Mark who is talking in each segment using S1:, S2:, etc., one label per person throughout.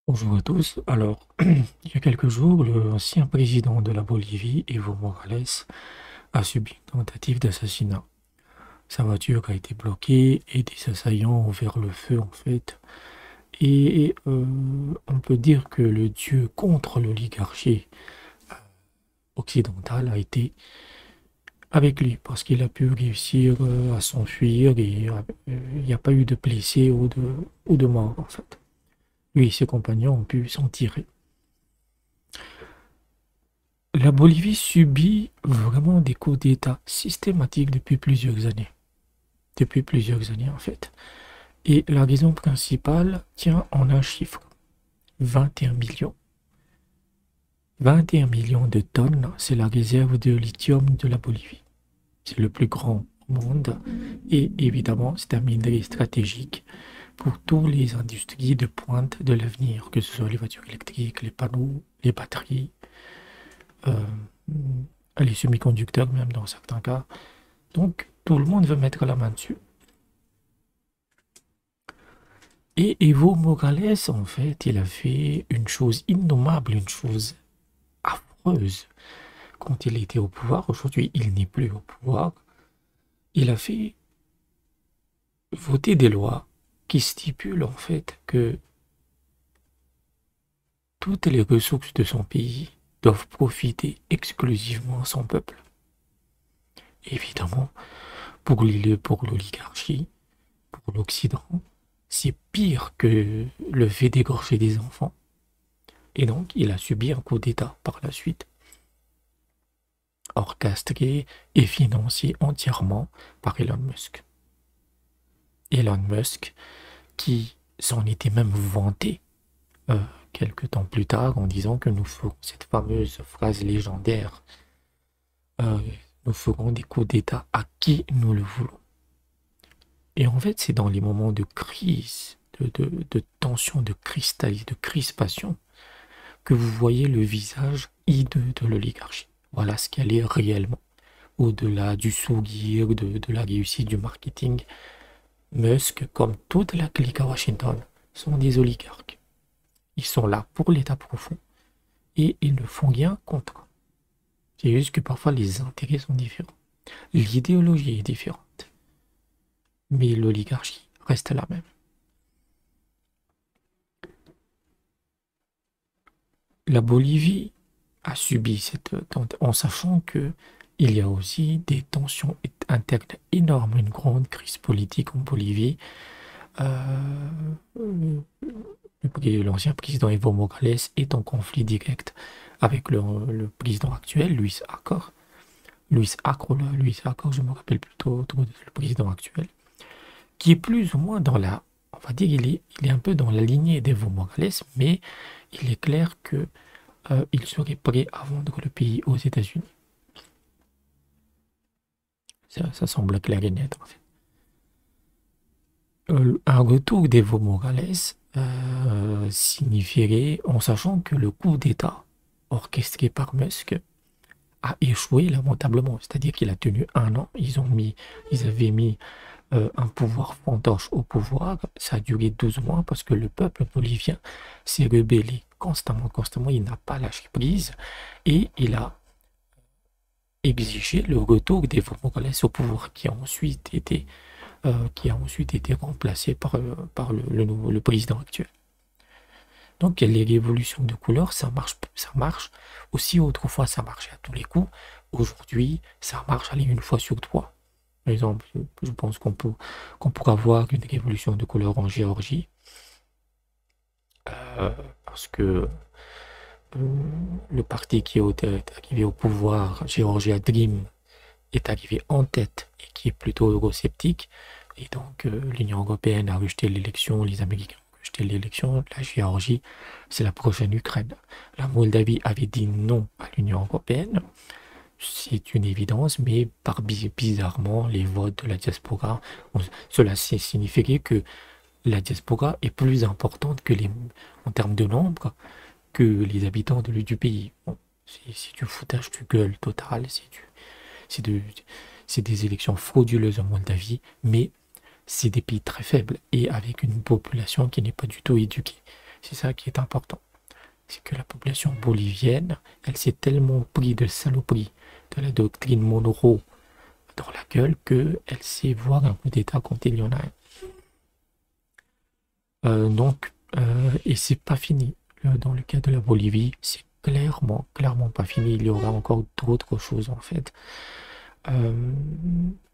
S1: Bonjour à tous. Alors, il y a quelques jours, l'ancien président de la Bolivie, Evo Morales, a subi une tentative d'assassinat. Sa voiture a été bloquée et des assaillants ont ouvert le feu en fait. Et on peut dire que le dieu contre l'oligarchie occidentale a été avec lui parce qu'il a pu réussir à s'enfuir et il n'y a pas eu de blessés ou de morts en fait. Lui et ses compagnons ont pu s'en tirer. La Bolivie subit vraiment des coups d'État systématiques depuis plusieurs années. Depuis plusieurs années, en fait. Et la raison principale tient en un chiffre. 21 millions. 21 millions de tonnes, c'est la réserve de lithium de la Bolivie. C'est le plus grand au monde. Et évidemment, c'est un minerai stratégique pour toutes les industries de pointe de l'avenir, que ce soit les voitures électriques, les panneaux, les batteries, euh, les semi-conducteurs même dans certains cas. Donc, tout le monde veut mettre la main dessus. Et Evo Morales, en fait, il a fait une chose innommable, une chose affreuse. Quand il était au pouvoir, aujourd'hui, il n'est plus au pouvoir. Il a fait voter des lois qui stipulent, en fait, que toutes les ressources de son pays doivent profiter exclusivement à son peuple. Évidemment, pour l'oligarchie, pour l'Occident, c'est pire que le fait d'égorger des enfants. Et donc, il a subi un coup d'État par la suite, orchestré et financé entièrement par Elon Musk. Elon Musk, qui s'en était même vanté euh, quelques temps plus tard en disant que nous ferons cette fameuse phrase légendaire, euh, nous ferons des coups d'État à qui nous le voulons. Et en fait, c'est dans les moments de crise, de tension, de cristallisation, de crispation, que vous voyez le visage hideux de l'oligarchie. Voilà ce qu'elle est réellement. Au-delà du sourire, de la réussite du marketing, Musk, comme toute la clique à Washington, sont des oligarques. Ils sont là pour l'État profond et ils ne font rien contre. C'est juste que parfois les intérêts sont différents. L'idéologie est différente. Mais l'oligarchie reste la même. La Bolivie a subi cette tente en sachant que il y a aussi des tensions internes énormes, une grande crise politique en Bolivie. Euh, L'ancien président Evo Morales est en conflit direct avec le président actuel, Luis Acor. Luis Acor, je me rappelle plutôt le président actuel, qui est plus ou moins dans la, on va dire, il est un peu dans la lignée d'Evo Morales, mais il est clair que il serait prêt à vendre le pays aux États-Unis. Ça semble clair et net, en fait. Un retour d'Evo Morales signifierait, en sachant que le coup d'État orchestré par Musk a échoué lamentablement. C'est-à-dire qu'il a tenu un an. Ils avaient mis un pouvoir fantoche au pouvoir. Ça a duré 12 mois parce que le peuple bolivien s'est rebellé constamment, constamment. Il n'a pas lâché prise et il a exigé le retour d'Evo Morales au pouvoir qui a ensuite été remplacé par le président actuel. Donc les révolutions de couleur, ça marche. Aussi autrefois, ça marchait à tous les coups. Aujourd'hui, ça marche allez, une fois sur trois. Par exemple, je pense qu'on pourra avoir une révolution de couleur en Géorgie, parce que le parti est arrivé au pouvoir, Georgia Dream, est arrivé en tête et qui est plutôt eurosceptique. Et donc, l'Union européenne a rejeté l'élection, les Américains ont rejeté l'élection, la Géorgie, c'est la prochaine Ukraine. La Moldavie avait dit non à l'Union européenne, c'est une évidence, mais bizarrement, les votes de la diaspora, cela signifierait que la diaspora est plus importante en termes de nombre que les habitants du pays. Bon, c'est du foutage de gueule total, c'est de, c'est des élections frauduleuses en Moldavie, mais c'est des pays très faibles et avec une population qui n'est pas du tout éduquée. C'est ça qui est important. C'est que la population bolivienne, elle s'est tellement pris de saloperie de la doctrine Monroe dans la gueule qu'elle sait voir un coup d'État quand il y en a un. Et c'est pas fini. Dans le cas de la Bolivie, c'est clairement pas fini. Il y aura encore d'autres choses en fait.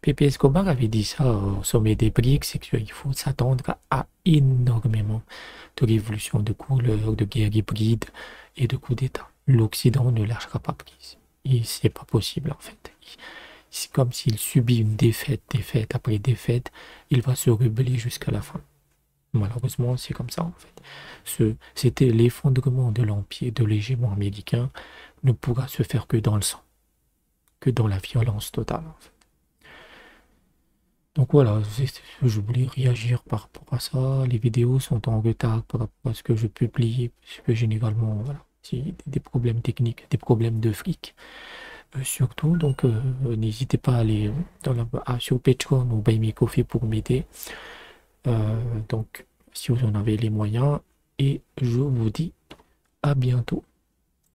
S1: Pepe Escobar avait dit ça au sommet des BRICS, c'est qu'il faut s'attendre à énormément de révolutions de couleur, de guerres hybrides et de coups d'État. L'Occident ne lâchera pas prise. Et c'est pas possible en fait. C'est comme s'il subit une défaite après défaite, il va se rebeller jusqu'à la fin. Malheureusement, c'est comme ça en fait. C'était l'effondrement de l'empire de l'hégémon américain ne pourra se faire que dans le sang, que dans la violence totale en fait. Donc voilà, je voulais réagir par rapport à ça. Les vidéos sont en retard par rapport à ce que je publie, parce que généralement, voilà, c'est des problèmes techniques, des problèmes de fric. Surtout, donc n'hésitez pas à aller sur Patreon ou Buy Me Coffee pour m'aider. Donc, si vous en avez les moyens, et je vous dis à bientôt.